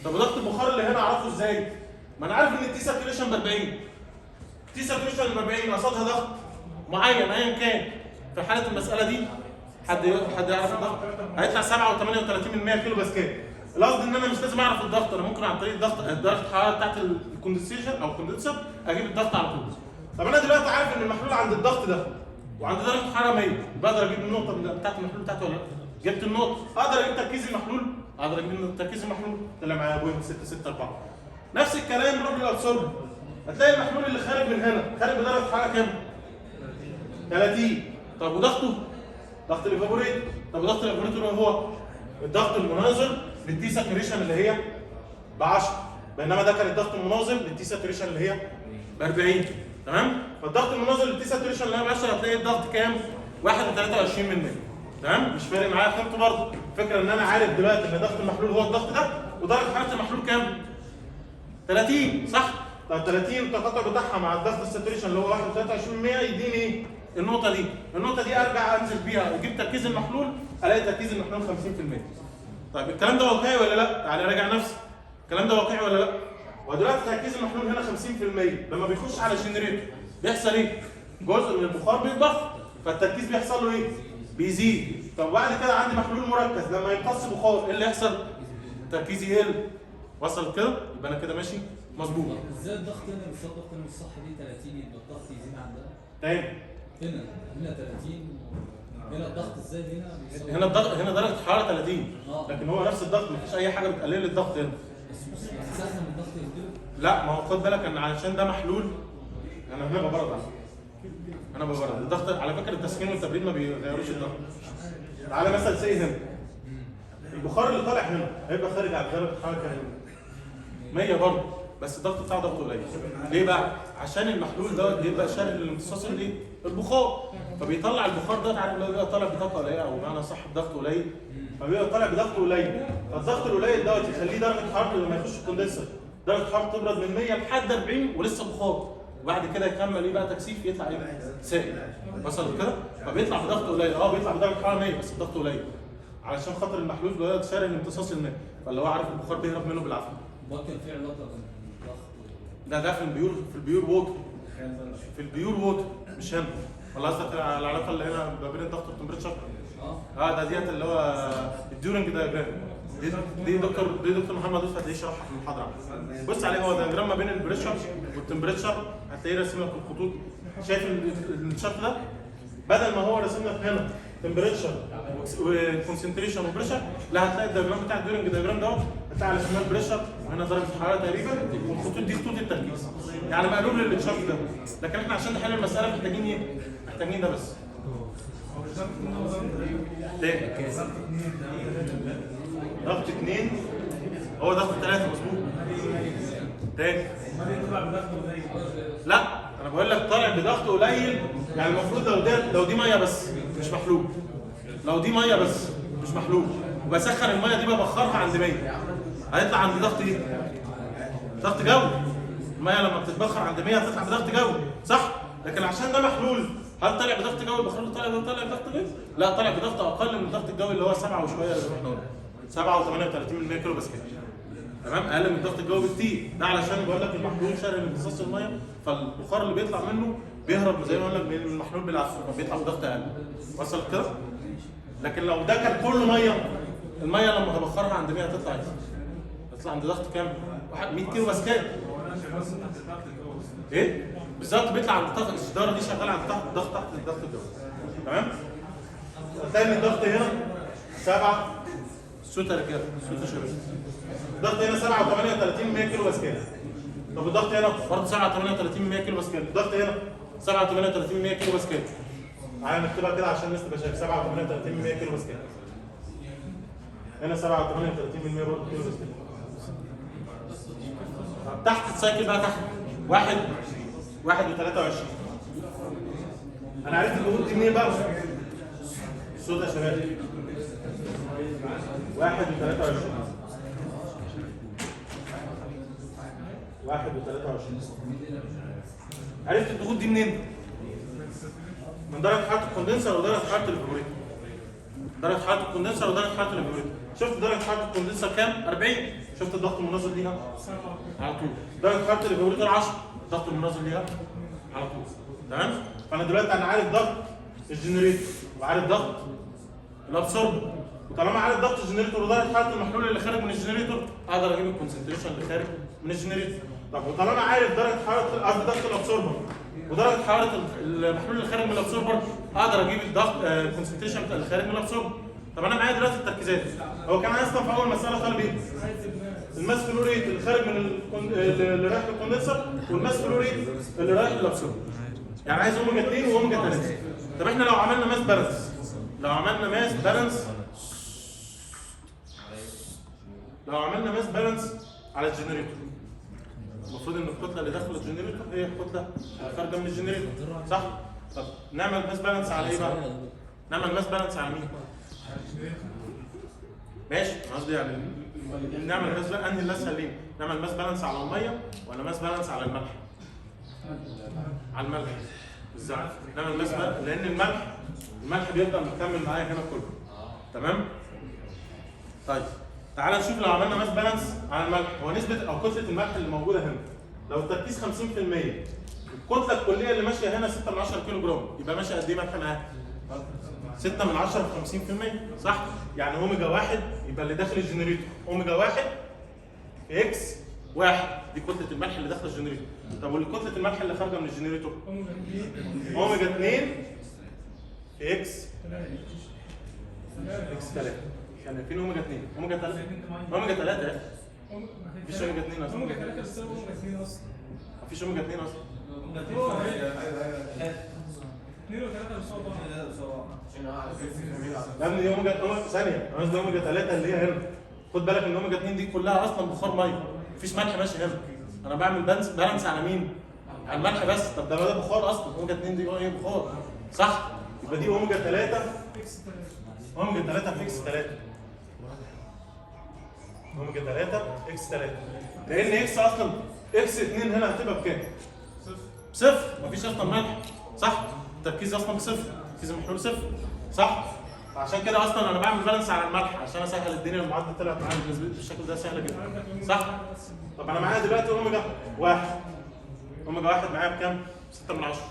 طب ضغط البخار اللي هنا اعرفه ازاي؟ ما انا عارف ان التي ساتوريشن ب 40. التي ساتوريشن ب 40 قصادها ضغط معين ايا كان. في حاله المساله دي حد يعرف الضغط؟ هيطلع 7.38 كيلو باسكال. القصد ان انا مش لازم اعرف الضغط، انا ممكن عن طريق درجه الحراره بتاعت الكوندنسيشن او الكوندنسر اجيب الضغط على طول. طب انا دلوقتي عارف ان المحلول عند الضغط ده وعند درجه الحراره 100، بقدر اجيب النقطه بتاعت المحلول بتاعته ولا لا؟ جبت النقطه، اقدر اجيب تركيز المحلول، اقدر اجيب تركيز المحلول طلع معايا 0.664. نفس الكلام نروح للابسورب، هتلاقي المحلول اللي خارج من هنا خارج بدرجه حراره كام؟ 30. طب وضغطه؟ ضغط الايفابوريتور. طب ضغط الايفابوريتور هو الضغط المناظر للتي ساتوريشن اللي هي ب 10، بينما ده كان الضغط المناظر للتي ساتوريشن اللي هي ب 40. تمام؟ فالضغط المناظر للتي ساتوريشن اللي هي ب 10 هتلاقي الضغط كام؟ 1.23. تمام؟ مش فارق معايا قيمته برضه. الفكره ان انا عارف دلوقتي ان ضغط المحلول هو الضغط ده ودرجه حراره المحلول كام؟ 30 صح؟ طب 30 التقاطع بتاعها مع الضغط الساتوريشن اللي هو 1.23 يديني ايه؟ النقطه دي. النقطه دي ارجع انزل بيها واجيب تركيز المحلول الاقي تركيز المحلول 50%. طيب الكلام ده واقعي ولا لا؟ تعالى راجع نفسك. الكلام ده واقعي ولا لا؟ ودلوقتي تركيز المحلول هنا 50%، لما بيخش على الجنريتور بيحصل ايه؟ جزء من البخار بيتضخ، فالتركيز بيحصل له ايه؟ بيزيد. طب بعد كده عندي محلول مركز، لما يمتص بخار ايه اللي يحصل؟ التركيز يقل. وصل كده؟ يبقى انا كده ماشي مظبوط. ازاي الضغط هنا بالظبط الضغط هنا الصح دي 30 يبقى الضغط يزيد عندها؟ تاني هنا 30 هنا الضغط ازاي هنا؟ هنا الضغط هنا درجه حراره 30 لكن هو نفس الضغط، مفيش اي حاجه بتقلل الضغط هنا. بس اساسا من الضغط يزيد؟ لا ما هو خد بالك ان علشان ده محلول انا هنا ببرد انا ببرد الضغط. على فكره التسخين والتبريد ما بيغيروش الضغط. تعالى مثلا سي هنا البخار اللي طالع هنا هيبقى خارج على درجه حراره كام؟ 100 برضه، بس الضغط بتاعه ضغط قليل. ليه بقى؟ عشان المحلول ده بيبقى شارب الامتصاص الايه؟ البخار، فبيطلع البخار ده. عارف لو بيبقى طالع بطاقه قليله او بمعنى صح بضغط قليل، فبيبقى طالع بضغط قليل، فالضغط القليل دوت يخليه درجه حرارته لما يخش الكوندنسر درجه حرارته تبرد من 100 لحد 40 ولسه بخار، وبعد كده يكمل ايه بقى تكثيف يطلع ايه؟ سائل. وصل كده؟ فبيطلع بضغط قليل. بيطلع بدرجه حراره 100 بس الضغط قليل علشان خاطر المحلول ده شارب امتصاص الماء، فاللي هو عارف البخار بيهرب منه بالعافيه. كان في علاقه بين الضغط ده في البيور ووتر. في البيور ووتر مش هنا. ولا قصدك العلاقه اللي هنا ما بين الضغط والتمبريتشر؟ ده ديت اللي هو الديورنج دايجرام. دي دكتور محمد يوسف هتلاقيه شرحها في المحاضره. بص عليه، هو دايجرام ما بين البريشر والتمبريتشر، هتلاقيه راسم لك الخطوط. شايف الشرط ده؟ بدل ما هو راسم لك هنا تمبريتشر وكونسنتريشن وبريشر، لا هتلاقي الدايجرام بتاع الديورنج دايجرام دوت هتلاقي على شمال بريشر وهنا درجه الحراره تقريبا، والخطوط دي خطوط التركيز. يعني مقلوب للشرط ده. لكن احنا عشان نحل المساله محتاجين ايه؟ محتاجين ده بس. تاني ضغط 2 هو ضغط 3 مظبوط. تاني لا انا بقول لك طالع بضغط قليل، يعني المفروض لو دي ميه بس مش محلول، لو دي ميه بس مش محلول وبسخن الميه دي ببخرها عند 100 هيطلع عند ضغط ايه؟ ضغط جوي. الميه لما بتتبخر عند 100 هتطلع بضغط جوي صح؟ لكن عشان ده محلول هل طالع بضغط جوي؟ البخار اللي طالع بضغط جوي؟ لا طالع بضغط اقل من الضغط الجوي اللي هو 7 وشويه اللي احنا قلنا 7.38 كيلو باسكال. تمام؟ اقل من الضغط الجوي بكتير. ده علشان بقول لك المحلول شارب امتصاص الميه، فالبخار اللي بيطلع منه بيهرب زي ما بقول لك من المحلول بالعافيه، فبيطلع بضغط اقل. وصل كده؟ لكن لو ده كان كله ميه، الميه لما هبخرها عند 100 هتطلع ايه؟ هتطلع عند ضغط كام؟ 100 كيلو باسكال. ايه؟ بالظبط بيطلع عند ضغط الشداره دي شغاله عند ضغط تحت الضغط الجوي. تمام؟ تاني الضغط هنا 7 صوت يا رجاله، صوت يا شباب. الضغط هنا 7.38 كيلو باسكال. طب الضغط هنا برضه 7.38 كيلو باسكال. الضغط هنا 7.38 كيلو باسكال. تعالى نكتبها كده عشان الناس تبقى شايفه 7.38 كيلو باسكال. هنا 7.38 برضه كيلو باسكال. تحت السايكل بقى تحت 1.23. انا عرفت الضغوط دي منين بقى؟ الصوت يا شباب 1.23 1 و23. عرفت الضغوط دي منين؟ من درجه حراره الكوندنسر ودرجه حراره الإيفابوريتور. درجه حراره الكوندنسر ودرجه حراره الإيفابوريتور. شفت درجه حراره الكوندنسر كام؟ 40. شفت الضغط المناظر ليها؟ على طول. درجه حراره الإيفابوريتور 10. الضغط المناظر ليها؟ على طول. تمام؟ فانا دلوقتي انا عارف ضغط الجنريتور وعارف ضغط الابسوربر، وطالما عارف ضغط الجنريتور ودرجه حراره المحلول اللي خارج من الجنريتور اقدر اجيب الكونسنتريشن اللي خارج من الجنريتور. طب وطالما عارف درجه حراره قصدي ضغط الابسوربر ودرجه حراره المحلول اللي خارج من الابسوربر اقدر اجيب الضغط الكونسنتريشن اللي خارج من الابسوربر. طب انا معايا دلوقتي التركيزات. هو كان عايز في اول مساله طالب ايه؟ الماس فلو ريت اللي خارج من اللي رايح للكوندنسر والماس فلو ريت اللي رايح للابسوربر. يعني عايز اوميجا 2 واوميجا 3. طب احنا لو عملنا ماس بالانس على الجنريتور، المفروض ان الكتله اللي داخله الجنريتور هي الكتله اللي خارجه من الجنريتور، صح؟ طب نعمل ماس بالانس على ايه بقى؟ نعمل ماس بالانس على مين؟ ماشي، قصدي يعني نعمل ماس بالانس انهي اللي اسهل ليه؟ نعمل ماس بالانس على الميه ولا ماس بالانس على الملح؟ على الملح. ازاي؟ نعمل ماس بالانس لان الملح بيفضل مكمل معايا هنا كله. تمام؟ طيب تعالى نشوف لو عملنا ماس بالانس على الملح، هو نسبه او كتله الملح اللي موجوده هنا لو التركيز 50%، الكتله الكليه اللي ماشيه هنا 6 من 10 كيلو جرام، يبقى ماشي قد ايه ملح معاها؟ 6 من 10 في 50%، صح؟ يعني اوميجا 1 يبقى اللي داخل الجنريتور اوميجا 1 في اكس 1 دي كتله الملح اللي داخل الجنريتور. طب والكتله الملح اللي خارجه من الجنريتور؟ اوميجا 2 في اكس 3. كان فين اوميجا 2؟ اوميجا 3 اوميجا 3 يا اخي. مفيش اوميجا 2 اصلا. اوميجا 3 بتساوي اوميجا 2 اصلا. مفيش اوميجا 2 اصلا. 2 و3 بيساووا بعض. يا ابني دي اوميجا ثانيه، قصدي اوميجا 3 اللي هي هنا. خد بالك ان اوميجا 2 دي كلها اصلا بخار ميه، مفيش ملح ماشي هنا. انا بعمل بالانس على مين؟ على الملح بس. طب ده بخار اصلا، اوميجا 2 دي ايه؟ بخار، صح؟ يبقى دي اوميجا 3 اوميجا 3 في اكس 3. اوميجا 3 اكس 3 لان اكس اصلا اكس 2 هنا هتبقى بكام؟ صفر. مفيش اصلا ملح، صح؟ التركيز اصلا بصفر، تركيز المحلول صفر، صح؟ عشان كده اصلا انا بعمل بالانس على الملح عشان اسهل الدنيا. المعادله طلعت معايا بالشكل ده سهله جدا، صح؟ طب انا معايا دلوقتي اوميجا 1 معايا بكام؟ 6 من 10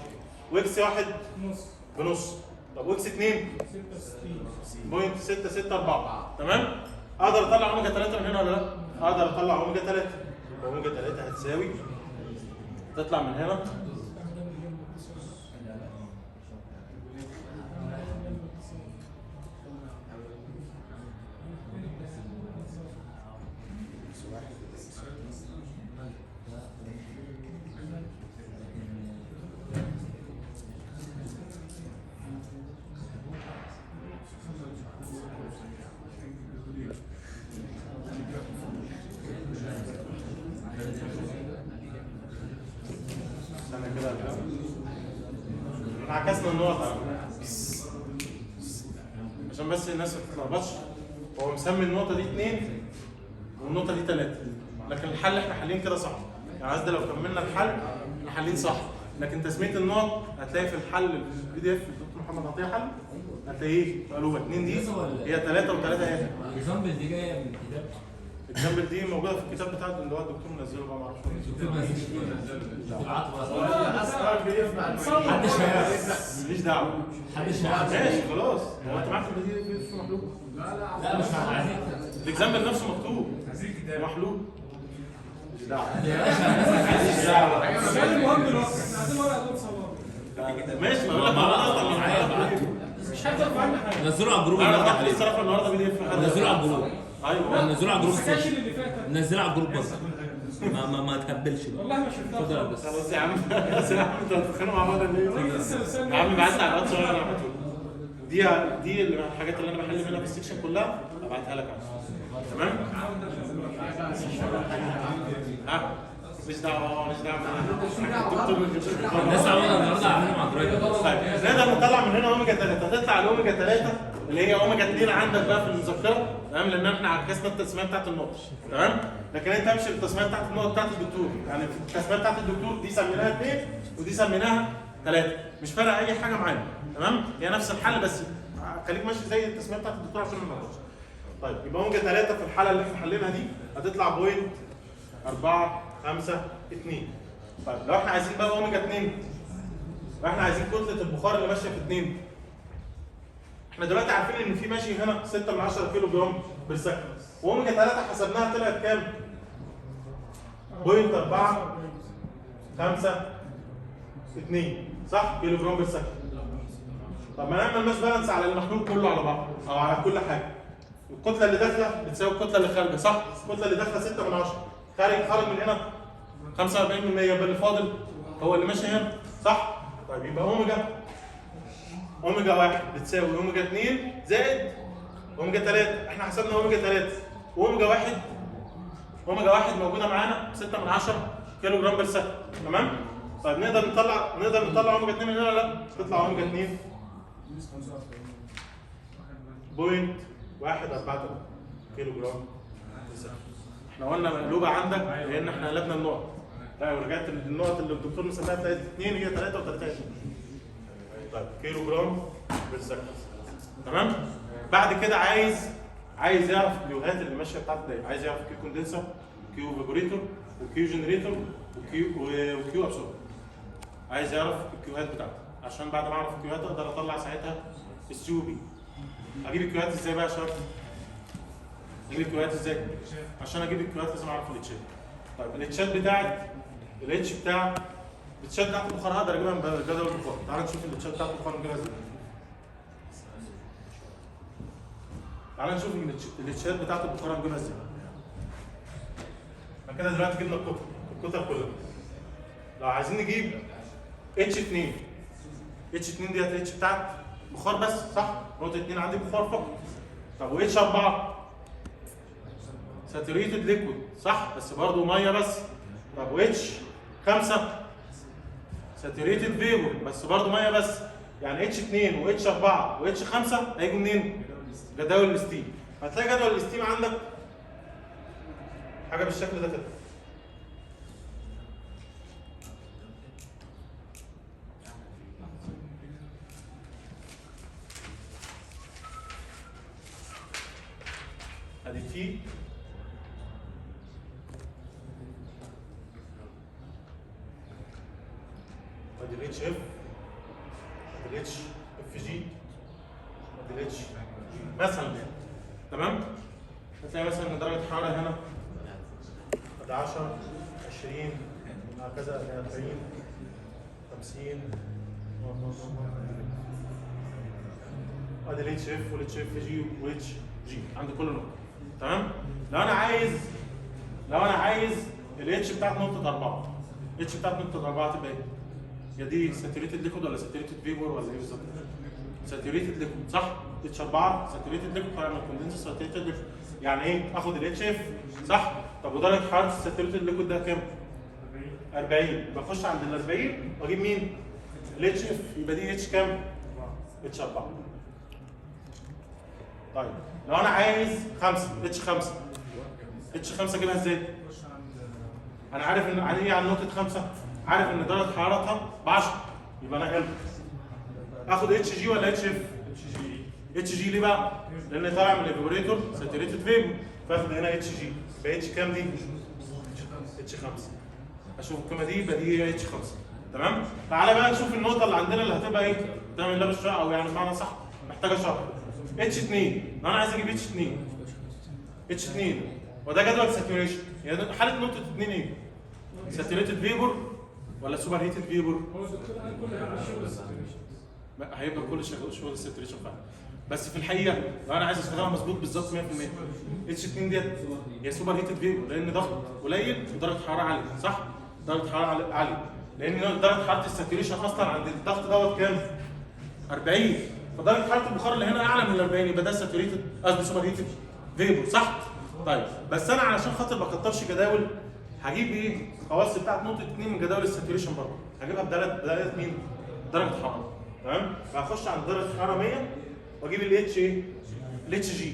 واكس 1 بنص. طب واكس 2 0.664. تمام؟ اقدر اطلع اوميجا 3 من هنا ولا لا؟ اقدر اطلع اوميجا 3. اوميجا 3 هتساوي تطلع من هنا عكسنا النقط عشان بس الناس ما تتلخبطش. هو مسمي النقطه دي 2 والنقطه دي 3، لكن الحل احنا حالين كده صح. يعني قصدي لو كملنا الحل احنا حالين صح، لكن تسميه النقط هتلاقي في الحل البي دي اف الدكتور محمد عطيه حل هتلاقيه مقلوبه 2 دي هي 3 و3 اهي. الاكزامبل دي جايه من الكتاب؟ الاكزامبل دي موجوده في الكتاب بتاع اللي هو الدكتور منزله بقى، ما اعرفش محدش هيعرف، ماليش دعوه. محدش هيعرف. ماشي خلاص، هو انت معاك البي دي اف محلول؟ لا مش عايزين الاكزامبل نفسه مكتوب محلول. ماليش دعوه. المهم دلوقتي احنا عايزين ورقه دول صور. ماشي بقول لك مش هتعرف عنها حاجه. نزلوا على الجروب انا النهارده رحت عليه. الصراحه النهارده بي دي اف. نزلوا على الجروب. ايوه نزلوا على الجروب السكاشن اللي فاتت نزلوا على الجروب بس. ما تهبلش بقى. والله ما شفتها. اتفضل بس. خلاص يا عم بس يا عم انتوا هتتخانقوا مع بعض ليه؟ يا عم بعت لي على الواتس وانا هبعته لك. دي الحاجات اللي انا بحل منها في السكشن كلها هبعتها لك. تمام؟ ها؟ مش دعوه الناس عملوا النهارده عاملين مع درايفر. طيب نقدر نطلع من هنا اوميجا 3. هتطلع الاوميجا 3 اللي هي اوميجا 2 عندك بقى في المذكره، تمام؟ لان احنا عكسنا التسميه بتاعت النقط، تمام؟ لكن انت امشي بالتسميه بتاعت النقط بتاعت الدكتور، يعني في التسميه بتاعت الدكتور دي سميناها 2 ودي سميناها 3، مش فارقه اي حاجه معانا، تمام؟ هي نفس الحل بس خليك ماشي زي التسميه بتاعت الدكتور عشان ما نغلطش. طيب يبقى اوميجا 3 في الحاله اللي احنا حليناها دي هتطلع بوينت 4 5 2. طيب لو احنا عايزين بقى اوميجا 2، احنا عايزين كتله البخار اللي ماشيه في 2. احنا دلوقتي عارفين ان في ماشي هنا 6 من 10 كيلو جرام بير سكند، واوميجا 3 حسبناها طلعت كام؟ بوينت 4 5 2 صح؟ كيلو جرام بير سكند. طب ما نعمل ماس بالانس على المحلول كله على بعض او على كل حاجه. الكتله اللي داخله بتساوي الكتله اللي خارجه صح؟ الكتله اللي داخله 6 من 10 خارج من هنا 45%، يبقى اللي فاضل هو اللي ماشي هنا صح؟ طيب يبقى اوميجا 1 بتساوي اوميجا 2 زائد اوميجا 3. احنا حسبنا اوميجا 3 واوميجا 1 موجوده معانا 6 من 10 كيلو جرام بير سكند، تمام؟ طيب نقدر نطلع اوميجا 2 من هنا ولا لا؟ تطلع اوميجا 2 بوينت 1.4 كيلو جرام بير سكند. احنا قلنا مقلوبه عندك لان احنا قلبنا النقط. لا ورجعت للنقط اللي الدكتور مسميها 2 هي 3 و3. طيب كيلو جرام بير سكند، تمام؟ بعد كده عايز يعرف الكيوهات اللي ماشيه بتاعت الدايره، عايز يعرف كيو كوندنسر وكيو فابوريتور وكيو جنريتور وكيو ابسوربر. عايز يعرف الكيوهات بتاعته عشان بعد ما اعرف الكيوهات اقدر اطلع ساعتها السي او بي. اجيب الكيوهات ازاي بقى يا شباب؟ اجيب الكيوهات ازاي؟ عشان اجيب الكيوهات لازم اعرف الاتشات. طيب الاتشات بتاعت الاتش بتاع الاتشات بتاعت البخار هقدر اجيبها من جدول البخار. تعال نشوف الاتشات بتاعت البخار نجيبها ازاي. تعال نشوف الاتشات بتاعت البخار هنجيبها ازاي. احنا كده دلوقتي جبنا الكتل كلها. لو عايزين نجيب H2 ديت الاتش بتاعت بخار بس صح؟ نقطة 2 عندي بخار فقط. طب و H4 ساتوريتد ليكويد صح؟ بس برضه ميه بس. طب و H5 ساتوريتد فيبور بس برضه ميه بس. يعني H2 و H4 و H5 هيجوا منين؟ جداول الستيم. هتلاقي جدول الستيم عندك حاجه بالشكل ده كده. ادي تي ادي الاتش اف ادي الاتش اف جي ادي الاتش مثلا يعني تمام. هتلاقي مثلا ان درجه الحراره هنا 11 20 هكذا 40 50 ادي الاتش اف والاتش اف جي والاتش جي عند كل نقطه تمام. لو انا عايز الاتش بتاعت نقطه 4 الاتش بتاعت نقطه 4 تبقى ايه؟ يا دي ساتوريتد ليكويد ولا ساتوريتد فيبور ولا ايه بالظبط؟ ساتوريتد ليكويد صح؟ اتش 4 ساتوريتد ليكويد طالع من الكوندنسر ساتوريتد ليكويد. يعني ايه؟ اخد الاتش اف صح؟ طب ودرجه حراره الساتوريتد ليكويد ده كام؟ 40. بخش عند ال 40 واجيب مين؟ الاتش اف. يبقى دي اتش كام؟ اتش 4. طيب لو انا عايز 5 اتش 5 اجيبها ازاي؟ انا عارف ان عن ايه عن نقطه 5 عارف ان درجه حرارتها ب 10 يبقى انا هنا اخد اتش جي ولا اتش اف؟ اتش جي ليه بقى؟ لان طالع من الفيبريتور ساتوريتد فيبر فاخد هنا اتش جي. يبقى اتش كام دي؟ اتش 5. اشوف القيمه دي يبقى دي هي اتش 5 تمام؟ تعالى بقى نشوف النقطه اللي عندنا اللي هتبقى ايه؟ تعمل لها بالشرح او يعني بمعنى صح محتاجه شرح. اتش 2 انا عايز اجيب اتش 2 وده جدول ساتوريشن. يعني حاله نقطه 2 ايه؟ ساتوريتد فيبر ولا سوبر هيتد فيبر؟ هو الدكتور قال كل حاجه شغل الساتوريشن. هيبقى كل شغل الساتوريشن فعلا. بس في الحقيقه لو انا عايز استخدمها مظبوط بالظبط 100% اتش 2 ديت هي سوبر هيتد فيبر لان ضغط قليل ودرجه حراره عاليه صح؟ درجه حراره عاليه لان درجه حراره الساتوريشن اصلا عند الضغط دوت كام؟ 40. فدرجه حراره البخار اللي هنا اعلى من ال 40 يبقى ده ساتوريتد قصدي سوبر هيتد فيبر صح؟ طيب بس انا علشان خاطر ما اكترش جداول هجيب ايه؟ الخواص بتاعت نقطه 2 من جداول الساتوريشن برضه هجيبها بدلاله مين؟ درجه حراره تمام؟ فهخش عند درجه حراره 100 واجيب الاتش ايه؟ الاتش جي.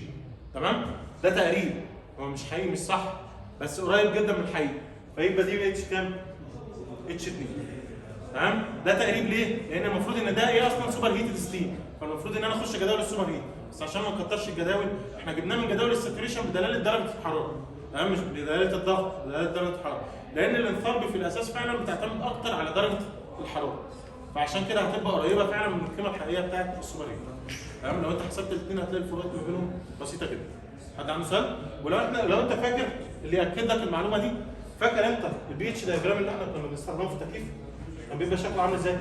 تمام؟ ده تقريب، هو مش حقيقي مش صح بس قريب جدا من الحقيقي، فيبقى دي الاتش كام؟ اتش 2. تمام؟ ده تقريب ليه؟ لان المفروض ان ده ايه اصلا سوبر هيتد ستيم، فالمفروض ان انا اخش جداول السوبر هيت، بس عشان ما نكترش الجداول احنا جبناه من جداول الساتوريشن بدلاله درجه الحراره. تمام؟ مش بدلاله الضغط، بدلاله درجه الحراره، لان الانثالبي في الاساس فعلا بتعتمد اكتر على درجه الحراره. فعشان كده هتبقى قريبه فعلا من القيمه الحقيقيه بتاعت السوبر هيت. تمام؟ لو انت حسبت الاثنين هتلاقي الفروقات ما بينهم بسيطه جدا. حد عنده سؤال؟ لو انت فاكر اللي ياكد لك المعلومه دي، فاكر انت البي اتش دايجرام اللي احنا كنا بنستخدمه في التكييف؟ كان بيبقى شكله عامل ازاي؟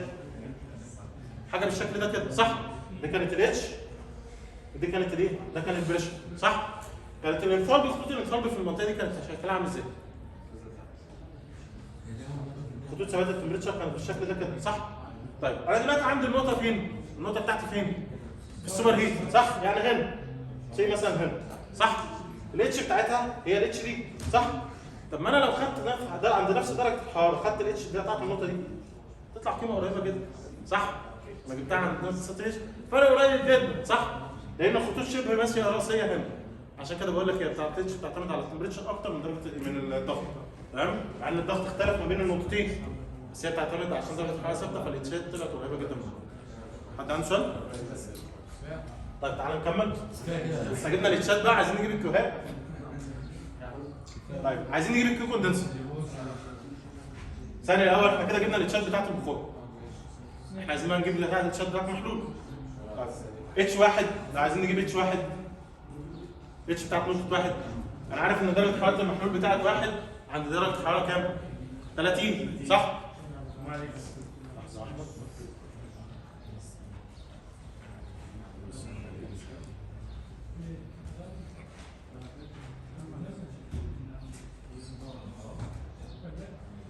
حاجه بالشكل ده كده، صح؟ دي كانت الاتش، دي كانت الايه؟ ده كان البريشر، صح؟ كانت الانثالبي، خطوط الانثالبي في المنطقه دي كانت شكلها عامل ازاي؟ خطوط ثبات التمبريتشر كانت بالشكل ده كده، صح؟ طيب انا دلوقتي عندي النقطه فين؟ النقطه بتاعتي فين؟ في السوبر هيت، صح؟ يعني هنا زي مثلا هنا، صح؟ الاتش بتاعتها هي الاتش دي، صح؟ طب ما انا لو خدت ده عند نفس درجه الحراره، خدت الاتش دي بتاعت النقطه دي، تطلع قيمه قريبه جدا، صح؟ انا جبتها عند نفس الساتوريشن، فرق قريب جدا، صح؟ لان الخطوط شبه ماشيه راسيه هنا، عشان كده بقول لك هي بتاعت الاتش بتعتمد على التمبريتشر اكتر من الضغط. تمام؟ مع ان الضغط اختلف ما بين النقطتين، بس هي بتعتمد عشان درجه الحراره ثابته، فالاتشات طلعت قريبه جدا من بعض. حد عنده سؤال؟ طيب تعالى نكمل. لسه جبنا الاتشات بقى، عايزين نجيب الكيوهات. طيب عايزين نجيب الكيو كوندنسر. ثاني الاول احنا كده جبنا الاتشات بتاعت البخار. احنا عايزين بقى نجيب الاتشات بتاعت محلول. اتش واحد، لو عايزين نجيب اتش واحد، اتش بتاعت نقطة واحد. انا عارف ان درجة حرارة المحلول بتاعت واحد عند درجة حرارة كام؟ 30، صح؟ لحظة واحدة.